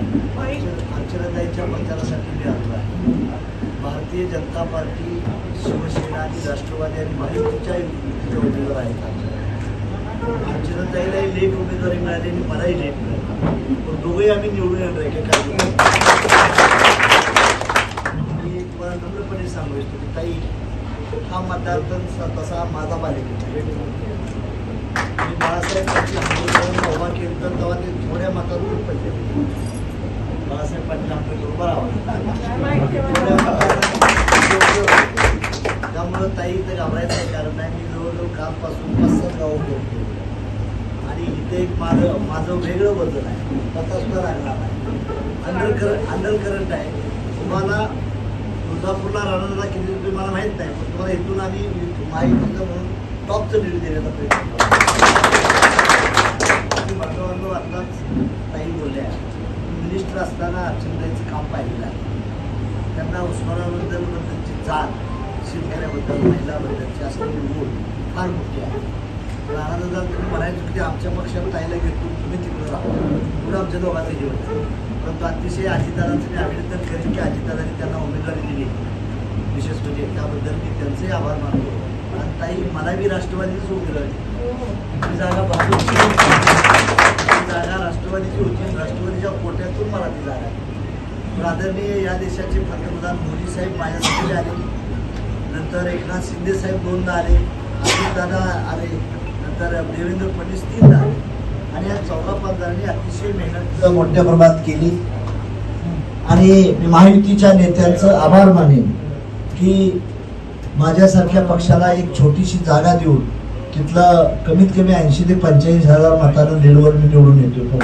अर्चनाताईंच्या प्रचारासाठी मी आलो आहे. भारतीय जनता पार्टी, शिवसेना आणि राष्ट्रवादी आणि महायुतीच्या उमेदवार आहेत. अर्चनाताईलाही लेट उमेदवारी मिळाली आणि मलाही लेट मिळाली, पण दोघंही आम्ही निवडून येणार आहे. काय मी तुम्हाला नम्रपणे सांगू इच्छितो की ताई, हा मतदारसंघ तसा माझा बालेकिल्ला. मी बाळासाहेब पाटील उभा केलं तर तेव्हा ते थोड्या मतातून पडले. बाळासाहेब पाटील आमच्या बरोबर त्यामुळं ताई इथं घाबरायचं कारण नाही. मी जवळजवळ कालपासून 5-7 गावं फिरतो आणि इथे एक माझं वेगळं वजन आहे. पत्ता सुद्धा लागणार नाही. अंडर करंट आहे. तुम्हाला तुळजापूरला राहणारा किती रुपये मला माहीत नाही, पण तुम्हाला इथून आम्ही माहितीचं म्हणून टॉपचं लीड देण्याचा प्रयत्न करतो. भागवांनो आत्ताच ताई बोलल्या, मिनिस्टर असताना अर्चनाताईंचं काम पाहिलेलं आहे. त्यांना उस्मानाबाद्दल त्यांची जात, शेतकऱ्याबद्दल, महिलाबद्दलची असलेली ओढ फार मोठी आहे. राणादादा तुम्ही म्हणायचं की आमच्या पक्षात ताईला घेतो, तुम्ही तिकडे राहा, पुढे आमच्या दोघांचं जीवन. परंतु अतिशय अजितदादांचं मी अभिनंदन करेन की अजितदादांनी त्यांना उमेदवारी दिली. विशेष म्हणजे त्याबद्दल मी त्यांचेही आभार मानतो. आणि ताई, मला बी राष्ट्रवादीच उमेदवारी, ती जागा भाजपची, ती जागा राष्ट्रवादीची होती. राष्ट्रवादीच्या कोट्यातून मला ती जागा आहे. आदरणीय या देशाचे पंतप्रधान मोदी साहेब माझ्यासाठी आले, नंतर एकनाथ शिंदे साहेब 2दा आले, अजितदादा आले, नंतर देवेंद्र फडणवीस 3दा आले. आणि या 14-5 जणांनी अतिशय मेहनत मोठ्या प्रमाणात केली. आणि महायुतीच्या नेत्यांचं आभार मानेन की माझ्यासारख्या पक्षाला एक छोटीशी जागा देऊन तिथलं कमीत कमी 80,000 ते 45,000 मतांना लीडवर मी निवडून येतो.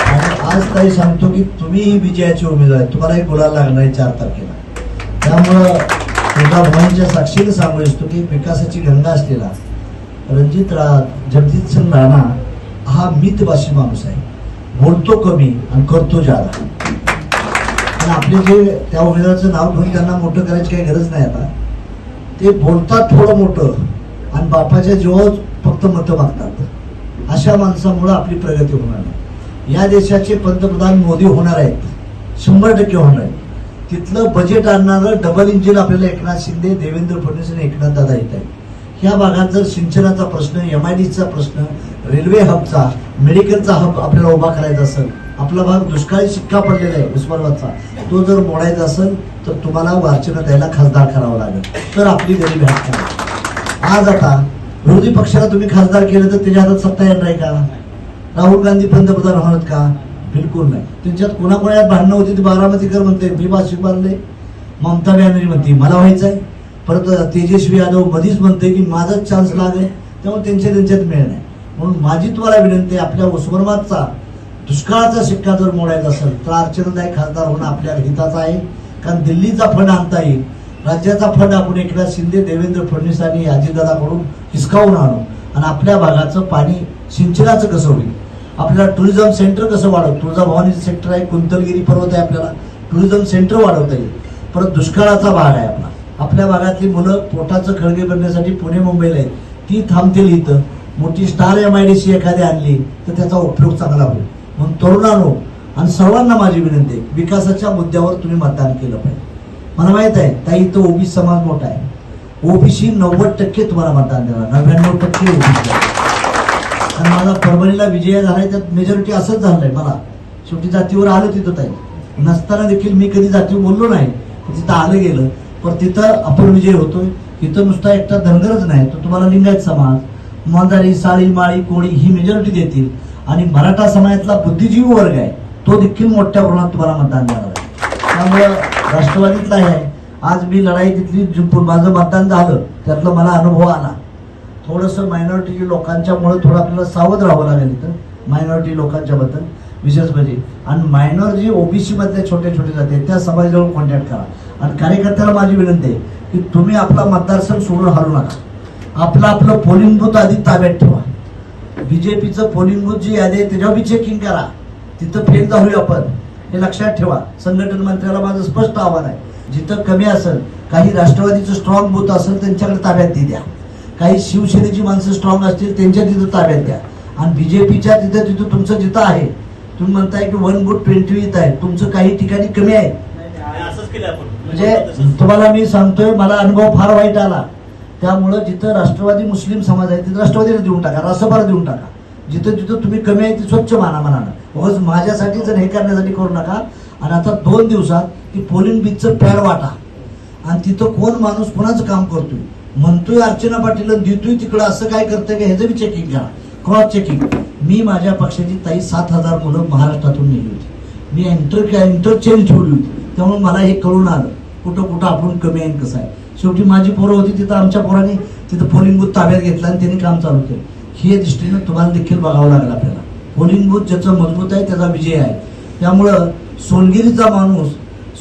आणि आज ताई सांगतो की तुम्ही विजयाचे उमेदवार आहे. तुम्हाला एक बोलायला लागणार आहे 4 तारखेला. त्यामुळं तुळजाभवानीच्या साक्षीने सांगू इच्छितो की विकासाची गंगा असलेला जगजित सिंग राणा हा मितभाषी माणूस आहे. बोलतो कमी आणि करतो जादा. आणि आपले जे त्या उमेदवाराचं नाव घेऊन त्यांना मोठं करायची काही गरज नाही. आता ते बोलतात थोडं मोठं आणि बापाच्या जीवावर फक्त मतं मागतात. अशा माणसामुळं आपली प्रगती होणार नाही. या देशाचे पंतप्रधान मोदी होणार आहेत, 100% होणार आहेत. तिथलं बजेट आणणारं डबल इंजिन आपल्याला एकनाथ शिंदे, देवेंद्र फडणवीस आणि एकनाथ दादा येत आहेत. ह्या भागात जर सिंचनाचा प्रश्न, MIDCचा प्रश्न, रेल्वे हबचा, मेडिकलचा हब आपल्याला उभा करायचा असेल, आपला भाग दुष्काळी शिक्का पडलेला आहे उस्मानाबादचा, तो जर मोडायचा असेल तर तुम्हाला अर्चनाताईला खासदार करावं लागेल, तर आपली गरीबी हात. आज आता विरोधी पक्षाला तुम्ही खासदार केलं तर त्याच्या हातात सत्ता येणार आहे का? राहुल गांधी पंतप्रधान होणार का? बिलकुल नाही. त्यांच्यात कोणाकोणात भांडणं होती. ती बारामतीकर म्हणते मी भाषिक बांधले, ममता बॅनर्जी म्हणते मला व्हायचं आहे, परत तेजस्वी यादव मधीच म्हणते की माझाच चान्स लागेल. त्यामुळे त्यांच्यात मिळ नाही. म्हणून माझी तुम्हाला विनंती आहे, आपल्या उस्मानाबादचा दुष्काळाचा शिक्का जर मोडायचा असेल तर अर्चनाताई खासदार होणं आपल्या हिताचं आहे. कारण दिल्लीचा फंड आणता येईल, राज्याचा फंड आपण एकनाथ शिंदे, देवेंद्र फडणवीस आणि अजितदादाकडून हिसकावून आणू आणि आपल्या भागाचं पाणी सिंचनाचं कसं होईल, आपल्याला टुरिझम सेंटर कसं वाढवतं. तुळजाभवानीचं सेक्टर आहे, कुंतलगिरी पर्वत आहे, आपल्याला टुरिझम सेंटर वाढवता येईल. परत दुष्काळाचा भाग आहे आपला. आपल्या भागातली मुलं पोटाचं खळगे करण्यासाठी पुणे मुंबईला आहेत, ती थांबतील इथं. मोठी स्टार MIDC एखादी आणली तर त्याचा उपयोग चांगला होईल. म्हणून तरुणांनो आणि सर्वांना माझी विनंती आहे, विकासाच्या मुद्द्यावर तुम्ही मतदान केलं पाहिजे. मला माहित आहे ताई इथं ओबीसी समाज मोठा आहे. OBC 90% तुम्हाला मतदान देणार, 99% OBC. आणि माझा परभणीला विजय झालाय, त्यात मेजॉरिटी असंच झालंय. मला शेवटी जातीवर आलं तिथं ताई, नसताना देखील मी कधी जातीवर बोललो नाही, तिथं आलं गेलं. पण तिथं आपण विजय होतोय. इथं नुसता एकटा धनगरच नाही, तर तुम्हाला लिंगायत समाज, मांजारी, साळी, माळी, कोळी ही मेजॉरिटी देतील. आणि मराठा समाजातला बुद्धिजीवी वर्ग आहे, तो देखील मोठ्या प्रमाणात तुम्हाला मतदान देणार आहे. त्यामुळं राष्ट्रवादीतला आहे. आज मी लढाई तिथली जिंकून माझं मतदान झालं, त्यातलं मला अनुभव आला. थोडंसं मायनॉरिटी लोकांच्यामुळे थोडं आपल्याला सावध राहावं लागेल इथं, मायनॉरिटी लोकांच्या बद्दल विशेष म्हणजे. आणि मायनॉर जी OBC मधले छोटे जाते त्या समाजाजवळ कॉन्टॅक्ट करा. आणि कार्यकर्त्याला माझी विनंती आहे की तुम्ही आपला मतदारसंघ सोडून हलू नका. आपलं पोलिंग बूथ आधी ताब्यात ठेवा. BJPचं पोलिंग बूथ जी यादी आहे त्याच्यावर बी चेकिंग करा, तिथं फेल जाऊया आपण, हे लक्षात ठेवा. संघटन मंत्र्याला माझं स्पष्ट आव्हान आहे, जिथं कमी असेल, काही राष्ट्रवादीचं स्ट्रॉंग बूथ असेल त्यांच्याकडे ताब्यात ती द्या. काही शिवसेनेची माणसं स्ट्रॉंग असतील त्यांच्या तिथं ताब्यात द्या. आणि BJPच्या तिथं तुमचं जिथं आहे तुम्ही म्हणताय की 1 बूथ 20 आहे, तुमचं काही ठिकाणी कमी आहे. असंच केलं आपण. म्हणजे तुम्हाला मी सांगतोय, मला अनुभव फार वाईट आला. त्यामुळं जिथं राष्ट्रवादी मुस्लिम समाज आहे तिथं राष्ट्रवादीला देऊन टाका, रासपाला देऊन टाका. जिथं जिथं तुम्ही कमी आहे ती स्वच्छ माना मनानं. उगाच माझ्यासाठी जर हे करण्यासाठी करू नका. आणि आता 2 दिवसात ती पोलिंग बीचचं पॅड वाटा आणि तिथं कोण माणूस कोणाचं काम करतोय, म्हणतोय अर्चना पाटील देतोय तिकडं असं काय करतंय का ह्याचं बी चेकिंग करा, क्रॉस चेकिंग. मी माझ्या पक्षाची ताई 7,000 मुलं महाराष्ट्रातून नेली होती. मी इंटरचेंज ठेवली होती. त्यामुळे मला हे कळून आलं कुठं कुठं आपण कमी आहे कसं आहे. शेवटी माझी पोरं होती तिथं, आमच्या पोरांनी तिथं पोलिंग बूथ ताब्यात घेतला आणि त्यांनी काम चालू केलं. हे दृष्टीनं तुम्हाला देखील बघावं लागेल आपल्याला. पोलिंग बूथ ज्याचं मजबूत आहे त्याचा विजय आहे. त्यामुळं सोनगिरीचा माणूस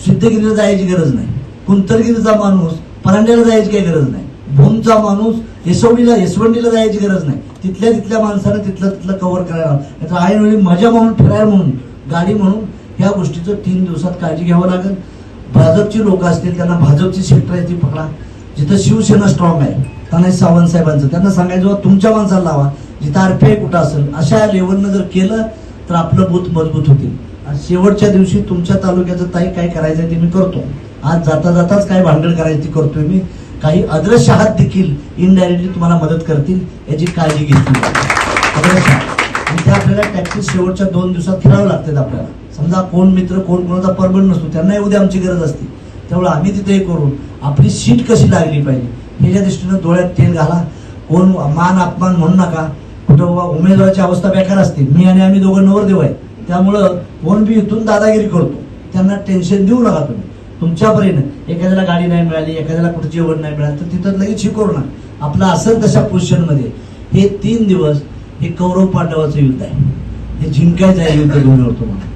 सिद्धगिरीला जायची गरज नाही, कुंतरगिरीचा माणूस परांड्याला जायची काही गरज नाही, भूमचा माणूस येसवंडीला जायची गरज नाही. तिथल्या माणसानं तिथलं कव्हर करायला. याचा ऐनवेळी मजा म्हणून, फिरायला म्हणून, गाडी म्हणून ह्या गोष्टीचं 3 दिवसात काळजी घ्यावं लागेल. भाजपची लोक असतील त्यांना भाजपची सेक्टर आहे ती पकडा. जिथं शिवसेना स्ट्रॉंग आहे तानाजी सावंत साहेबांचं, त्यांना सांगायचं तुमच्या माणसाला लावा. जिथं आरपीआय कुठं असेल अशा लेवलनं जर केलं तर आपलं बूथ मजबूत होतील. आणि शेवटच्या दिवशी तुमच्या तालुक्याचं ताई काय करायचं ते मी करतो. आज जाता जाताच काय भांडण करायची ती करतोय मी. काही अदृश्य हात देखील इनडायरेक्टली तुम्हाला मदत करतील याची काळजी घेतली. अदृश्य आणि ते आपल्याला टॅक्सी शेवटच्या 2 दिवसात फिरावं लागतात आपल्याला. समजा कोण मित्र कोण कोणाचा परमनंट नसतो, त्यांनाही उद्या आमची गरज असते. त्यामुळे आम्ही तिथे करून आपली सीट कशी लागली पाहिजे ह्याच्या दृष्टीनं डोळ्यात तेल घाला. कोण मान अपमान म्हणू नका. कुठं उमेदवाराची अवस्था बेकार असते. मी आणि आम्ही दोघं नवरदेव आहे. त्यामुळं कोण बी इथून दादागिरी करतो, त्यांना टेन्शन देऊ नका तुम्ही. तुमच्यापर्यंत एखाद्याला गाडी नाही मिळाली, एखाद्याला कुठं जेवण नाही मिळालं तर तिथं लगेच शिकवू नका. आपलं असेल तशा पोझिशनमध्ये हे 3 दिवस हे कौरव पांडवाचं युद्ध आहे. हे जिंकायचं आहे युद्ध दोन्हीवर. तुम्हाला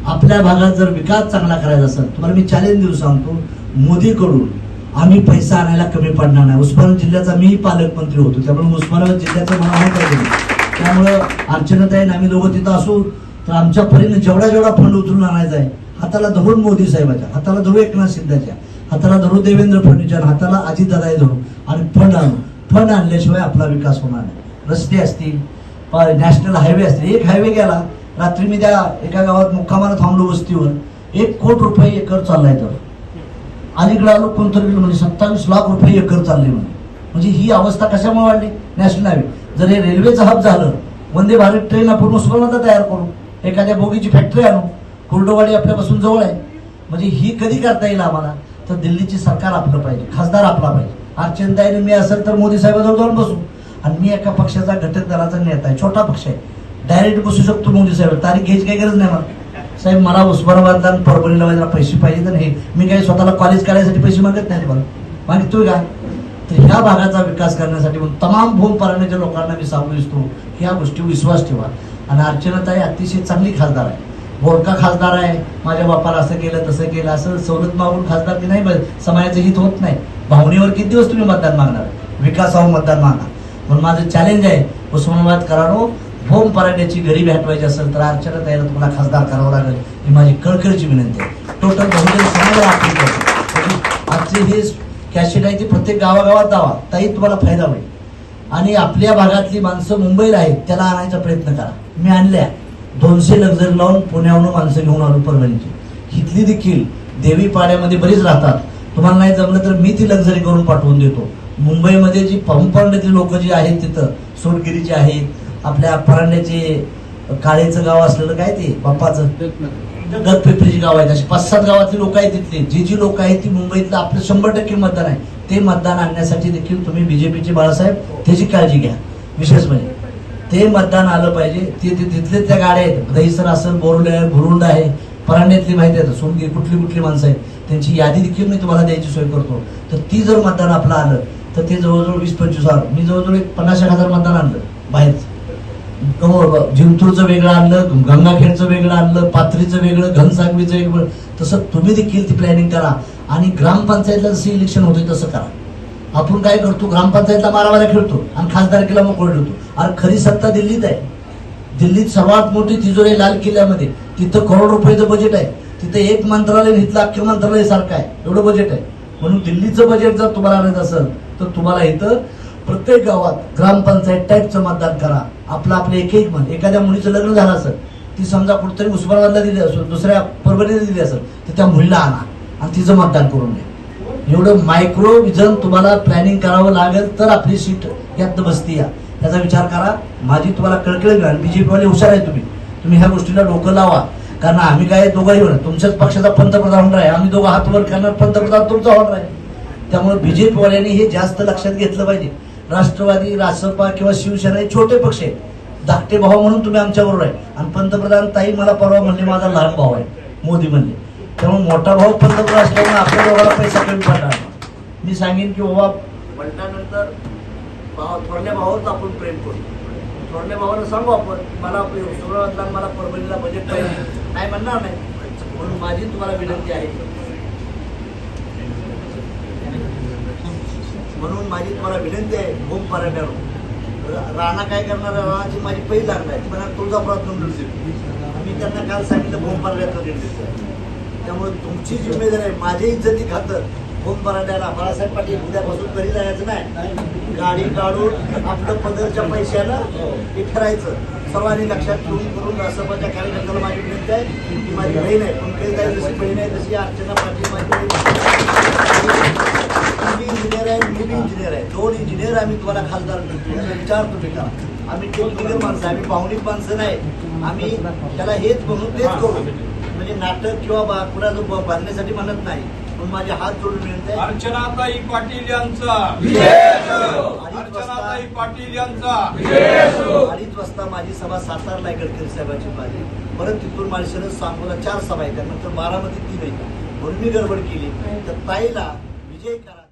आपल्या भागात जर विकास चांगला करायचा असेल, तुम्हाला मी चॅलेंज देऊ सांगतो, मोदीकडून आम्ही पैसा आणायला कमी पडणार नाही. उस्मानाबाद जिल्ह्याचा मीही पालकमंत्री होतो, त्यामुळे उस्मानाबाद जिल्ह्याचं मला माहिती आहे. त्यामुळं अर्चनाताईन आम्ही दोघं तिथं असू तर आमच्या परीने जेवढा फंड उचलून आणायचा आहे, हाताला धरून मोदी साहेबाच्या, हाताला धरू एकनाथ शिंदेच्या, हाताला धरू देवेंद्र फडणवीसच्या, हाताला अजितदादा धरू आणि फंड आणू. फंड आणल्याशिवाय आपला विकास होणार नाही. रस्ते असतील, नॅशनल हायवे असतील. एक हायवे गेला, रात्री मी त्या एका गावात मुक्कामाला थांबलो वस्तीवर, 1 कोटी रुपये एकर चाललाय. तर अलीकडे आलो कोणतरी म्हणजे 27 लाख रुपये एकर चालले म्हणजे ही अवस्था कशामुळे वाढली. नॅशनल हायवे जर हे रेल्वेचं हब झालं, वंदे भारत ट्रेन आपण उस्मानाबाद तयार करू, एखाद्या बोगीची फॅक्टरी आणू, कुर्डवाडी आपल्यापासून जवळ आहे. म्हणजे ही कधी करता येईल आम्हाला, तर दिल्लीची सरकार आपलं पाहिजे, खासदार आपला पाहिजे. अर्चनाताईने मी असेल तर मोदी साहेबांजवळ जाऊन बसू. आणि मी एका पक्षाचा घटक दलाचा नेता आहे, छोटा पक्ष आहे, डायरेक्ट बसू शकतो मोदी साहेब. तारीख घ्यायची काही गरज नाही. मला साहेब मला उस्मानाबादला आणि परभणीला व्हायला पैसे पाहिजे. तर हे मी काही स्वतःला कॉलेज काढायसाठी पैसे मागत नाही. मला मागितोय का? तर ह्या भागाचा विकास करण्यासाठी म्हणून तमाम भूम पारण्याच्या लोकांना मी सांगू इच्छितो की ह्या गोष्टीवर विश्वास ठेवा. आणि अर्चनाताई अतिशय चांगली खासदार आहे, बोरका खासदार आहे. माझ्या बापाला असं केलं तसं केलं असं सवलत मागून खासदार की नाही, समाजाचं हित होत नाही. भावनेवर किती दिवस तुम्ही मतदान मागणार, विकासावर मतदान मागणार. म्हणून माझं चॅलेंज आहे, उस्मानाबाद कराडो भूम पराठ्याची गरीबी हटवायची असेल तर अर्चनाताईला तुम्हाला खासदार करावं लागेल ही माझी कळकळीची विनंती आहे. टोटल बहुजन समाजाला आजचे हे कॅसेट आहे ती प्रत्येक गावागावात जावा, ताई तुम्हाला फायदा होईल. आणि आपल्या भागातली माणसं मुंबईला आहेत त्याला आणायचा प्रयत्न करा. मी आणल्या 200 लक्झरी लावून पुण्याहून माणसं घेऊन आलो परभणीची. इथली देखील देवी पाड्यामध्ये बरीच राहतात. तुम्हाला नाही जमलं तर मी ती लक्झरी करून पाठवून देतो. मुंबईमध्ये जी पंपांड्यातली लोक जी आहेत तिथं सोनगिरीचे आहेत, आपल्या परांड्याचे काळेचं गाव असलेलं काय ते बाप्पाचं दत्तपिपरीचे गाव आहेत, असे 5-7 गावातली लोक आहेत तिथले. जी लोक आहेत ती मुंबईतलं आपलं 100% मतदान आहे. ते मतदान आणण्यासाठी देखील तुम्ही बीजेपीचे बाळासाहेब त्याची काळजी घ्या. विशेष म्हणजे ते मतदान आलं पाहिजे. ते तिथले त्या गाड्या आहेत, दहीसर असेल, बोरुले आहे, भुरुंड आहे, परांड्यातली माहिती आहे, सोनगिरी कुठली माणसं आहेत त्यांची यादी देखील मी तुम्हाला द्यायची सोय करतो. तर ती जर मतदान आपलं आलं तर ते जवळजवळ 20-25 हजार, मी जवळजवळ 50,000 मतदान आणलं बाहेरचं. जिंतूरचं वेगळं आणलं, गंगाखेडचं वेगळं आणलं, पाथरीचं वेगळं, घनसांगवीचं वेगळं. तसं तुम्ही देखील ती प्लॅनिंग करा. आणि ग्रामपंचायतला जसं इलेक्शन होतं तसं करा. आपण काय करतो, ग्रामपंचायतला मारामाऱ्या खेळतो आणि खासदारकीला मोकळ ठेवतो. अरे खरी सत्ता दिल्लीत आहे. दिल्लीत सर्वात मोठी तिजोरी लाल किल्ल्यामध्ये, तिथं करोड रुपयाचं बजेट आहे. तिथं एक मंत्रालय इथलं अख्खं मंत्रालय सारखं आहे, एवढं बजेट आहे. म्हणून दिल्लीचं बजेट जर तुम्हाला आणायचं असेल तर तुम्हाला इथं प्रत्येक गावात ग्रामपंचायत टाईपचं मतदान करा. आपलं एक मन. एखाद्या मुलीचं लग्न झालं असेल ती समजा कुठेतरी उस्मानाबादला दिली असेल, दुसऱ्या परभणीला दिली असेल, तर त्या मुलीला आणा आणि तिचं मतदान करून द्या. एवढं मायक्रो विजन तुम्हाला प्लॅनिंग करावं लागेल तर आपली सीट यात बसती. याचा विचार करा. माझी तुम्हाला कळकळी घ्या. बीजेपीवाले हुशार आहे, तुम्ही ह्या गोष्टीला डोकं लावा. कारण आम्ही काय दोघंही होणार, तुमच्याच पक्षाचा पंतप्रधान होणार आहे, आम्ही दोघं हात वर करणार, पंतप्रधान तुमचा होणार आहे. त्यामुळे बीजेपीवाल्यांनी हे जास्त लक्षात घेतलं पाहिजे. राष्ट्रवादी, रासपा किंवा शिवसेना हे छोटे पक्ष आहेत. धाकटे भाऊ म्हणून तुम्ही आमच्याबरोबर आहे. आणि पंतप्रधान ताई मला परवा म्हणले माझा लहान भाऊ आहे, मोदी म्हणले. त्यामुळे मोठा भाऊ पंतप्रधान असल्यामुळे आपल्या दोघांना पैसा कमी पडणार. मी सांगेन की बाबा म्हटल्यानंतर थोरल्या भावाच आपण प्रेम करू. थोरल्या भावाला सांगू आपण की मला उस्मानाबादला मला परभणीला बजेट पाहिजे, नाही म्हणणार नाही. म्हणून माझी तुम्हाला विनंती आहे, भूम पराठ्यावर राणा काय करणार, राणाची माझी पहिली लागणार आहे, मला तुळजापुरात मी त्यांना काल सांगितलं भूम पराठ्याचा निर्देश. त्यामुळे तुमची जिम्मेदारी आहे, माझी इज्जती खातर भूम पराठ्याला बाळासाहेब पाटील उद्यापासून घरी जायचं नाही, गाडी काढून आपलं पदरच्या पैशानं हे करायचं. सर्वांनी लक्षात ठेवून करून रासपाच्या कार्यकर्त्याला माझी विनंती आहे की माझी बहीण आहे, पंकजताई जशी बहीण आहे तशी अर्चना पाटील माझी बहीण. इंजिनियर आहे, मी बी इंजिनियर आहे, 2 इंजिनियर आम्ही तुम्हाला खासदार विचार तुम्ही करा. आम्ही टेक्निकल माणसं, आम्ही भावनिक माणसं नाही. आम्ही त्याला हेच म्हणून तेच करू, म्हणजे नाटक किंवा कुणाचं बांधण्यासाठी म्हणत नाही. पण माझे हात जोडून विनंती आहे, अर्चनाताई पाटील यांचा, अर्चनाताई पाटील यांचा 2:30 वाजता माझी सभा सातारला आहे, गडकरी साहेबांची माझी. परत तिथून माझ्या सांगोला 4 सभा आहेत, त्यानंतर बारामती 3 आहेत. म्हणून मी गडबड केली. तर ताईला विजय करा.